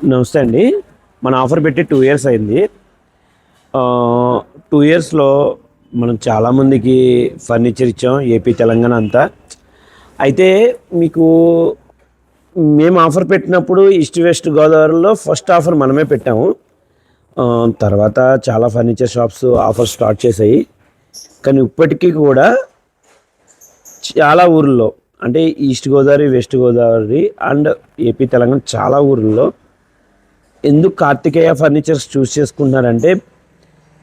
నమస్తే అండి. మన ఆఫర్ పెట్టి 2 ఇయర్స్ అయింది. 2 ఇయర్స్లో మనం చాలామందికి ఫర్నిచర్ ఇచ్చాం, ఏపీ తెలంగాణ అంతా. అయితే మీకు మేము ఆఫర్ పెట్టినప్పుడు ఈస్ట్ వెస్ట్ గోదావరిలో ఫస్ట్ ఆఫర్ మనమే పెట్టాము. తర్వాత చాలా ఫర్నిచర్ షాప్స్ ఆఫర్ స్టార్ట్ చేశాయి. కానీ ఇప్పటికీ కూడా చాలా ఊర్లో, అంటే east Godavari, west Godavari and AP Telangana చాలా ఊర్లలో ఎందుకు కార్తికేయ ఫర్నిచర్స్ చూస్ చేసుకుంటున్నారంటే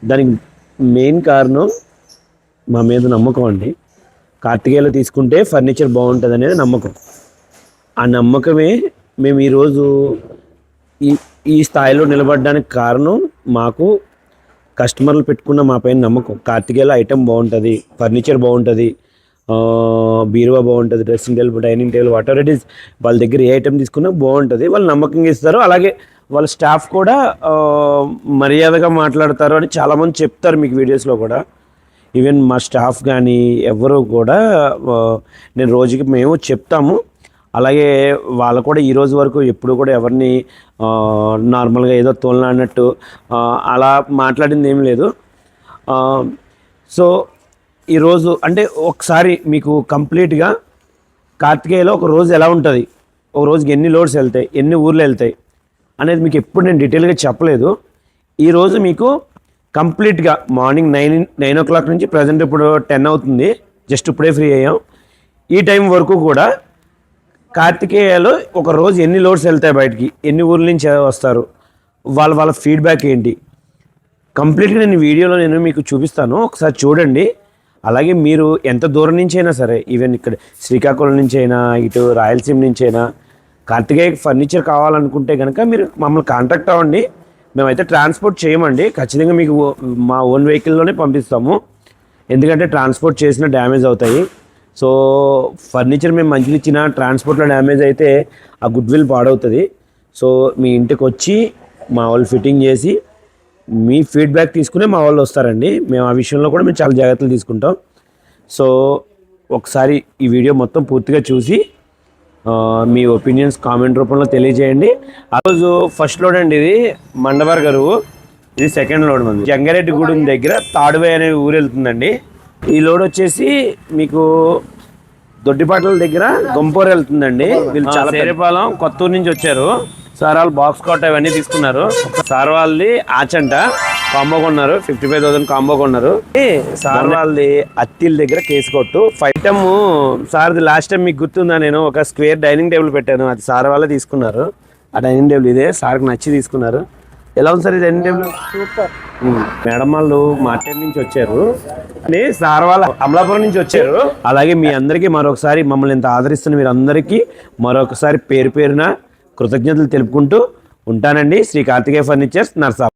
దానికి మెయిన్ కారణం మా మీద నమ్మకం అండి. కార్తికేయలో తీసుకుంటే ఫర్నిచర్ బాగుంటుంది అనేది నమ్మకం. ఆ నమ్మకమే మేము ఈరోజు ఈ స్థాయిలో నిలబడడానికి కారణం. మాకు కస్టమర్లు పెట్టుకున్న మా పైన నమ్మకం. కార్తికేయలో ఐటెం బాగుంటుంది, ఫర్నిచర్ బాగుంటుంది, బీరువా బాగుంటుంది, dressing table, dining table, water it is వాళ్ళ దగ్గర ఏ ఐటెం తీసుకున్నా బాగుంటుంది. వాళ్ళు నమ్మకంగా ఇస్తారు. అలాగే వాళ్ళ స్టాఫ్ కూడా మర్యాదగా మాట్లాడతారు అని చాలామంది చెప్తారు మీకు వీడియోస్లో కూడా. ఈవెన్ మా స్టాఫ్ కానీ ఎవరు కూడా నేను రోజుకి మేము చెప్తాము. అలాగే వాళ్ళు కూడా ఈరోజు వరకు ఎప్పుడు కూడా ఎవరిని నార్మల్గా ఏదో తోలనాడినట్టు అలా మాట్లాడింది ఏం లేదు. సో ఈరోజు అంటే ఒకసారి మీకు కంప్లీట్గా కార్తికేయలో ఒక రోజు ఎలా ఉంటుంది, ఒక రోజుకి ఎన్ని లోడ్స్ వెళ్తాయి, ఎన్ని ఊర్లు వెళ్తాయి అనేది మీకు ఎప్పుడు నేను డీటెయిల్గా చెప్పలేదు. ఈరోజు మీకు కంప్లీట్గా మార్నింగ్ 9 o'clock నుంచి ప్రజెంట్ ఇప్పుడు 10 అవుతుంది, జస్ట్ ఇప్పుడే ఫ్రీ అయ్యాం. ఈ టైం వరకు కూడా కార్తికేయలో ఒక రోజు ఎన్ని లోడ్స్ వెళ్తాయి బయటికి, ఎన్ని ఊర్ల నుంచి వస్తారు, వాళ్ళ ఫీడ్బ్యాక్ ఏంటి, కంప్లీట్గా నేను వీడియోలో నేను మీకు చూపిస్తాను. ఒకసారి చూడండి. అలాగే మీరు ఎంత దూరం నుంచి అయినా సరే, ఈవెన్ ఇక్కడ శ్రీకాకుళం నుంచి అయినా, ఇటు రాయలసీమ నుంచి అయినా కార్తికేయ ఫర్నిచర్ కావాలనుకుంటే కనుక మీరు మమ్మల్ని కాంటాక్ట్ అవ్వండి. మేమైతే ట్రాన్స్పోర్ట్ చేయమండి, ఖచ్చితంగా మీకు మా ఓన్ వెహికల్లోనే పంపిస్తాము. ఎందుకంటే ట్రాన్స్పోర్ట్ చేసిన డ్యామేజ్ అవుతాయి. సో ఫర్నిచర్ మేము మంచిగా ఇచ్చిన ట్రాన్స్పోర్ట్లో డ్యామేజ్ అయితే ఆ గుడ్ విల్ పాడవుతుంది. సో మీ ఇంటికి వచ్చి మా వాళ్ళు ఫిట్టింగ్ చేసి మీ ఫీడ్బ్యాక్ తీసుకునే మా వాళ్ళు వస్తారండి. మేము ఆ విషయంలో కూడా మేము చాలా జాగ్రత్తలు తీసుకుంటాం. సో ఒకసారి ఈ వీడియో మొత్తం పూర్తిగా చూసి మీ ఒపీనియన్స్ కామెంట్ రూపంలో తెలియజేయండి. ఆ రోజు ఫస్ట్ లోడ్ అండి, ఇది మండబార్ గరువు, ఇది సెకండ్ లోడ్ మంది జంగారెడ్డిగూడెం దగ్గర తాడువై అనే ఊరు వెళ్తుందండి. ఈ లోడ్ వచ్చేసి మీకు దొడ్డిపాటల దగ్గర గొంపూరు వెళ్తుందండి. వీళ్ళు చాలా సేరేపాలెం కొత్తూరు నుంచి వచ్చారు. సార్ వాళ్ళు బాక్స్ కాట్ అవన్నీ తీసుకున్నారు. సార్ వాళ్ళది ఆచంట కాంబో కొన్నారు, 55,000 కాంబో కొన్నారు. సార్ వాళ్ళది అత్తిల దగ్గర కేసు కొట్టు ఐటమ్. సార్ది లాస్ట్ టైం మీకు గుర్తుందా, నేను ఒక స్క్వేర్ డైనింగ్ టేబుల్ పెట్టాను, అది సార్ వాళ్ళే తీసుకున్నారు. ఆ డైనింగ్ టేబుల్ ఇదే, సార్కి నచ్చి తీసుకున్నారు. ఎలా ఉంది సార్ ఈ డైనింగ్ టేబుల్? సూపర్. మేడం వాళ్ళు మార్కెట్ నుంచి వచ్చారు, సార్ వాళ్ళ అమలాపురం నుంచి వచ్చారు. అలాగే మీ అందరికీ మరొకసారి మమ్మల్ని ఎంత ఆదరిస్తున్న మీరు అందరికీ మరొకసారి పేరు పేరున కృతజ్ఞతలు తెలుపుకుంటూ ఉంటానండి. శ్రీ కార్తికేయ ఫర్నిచర్స్, నర్సా.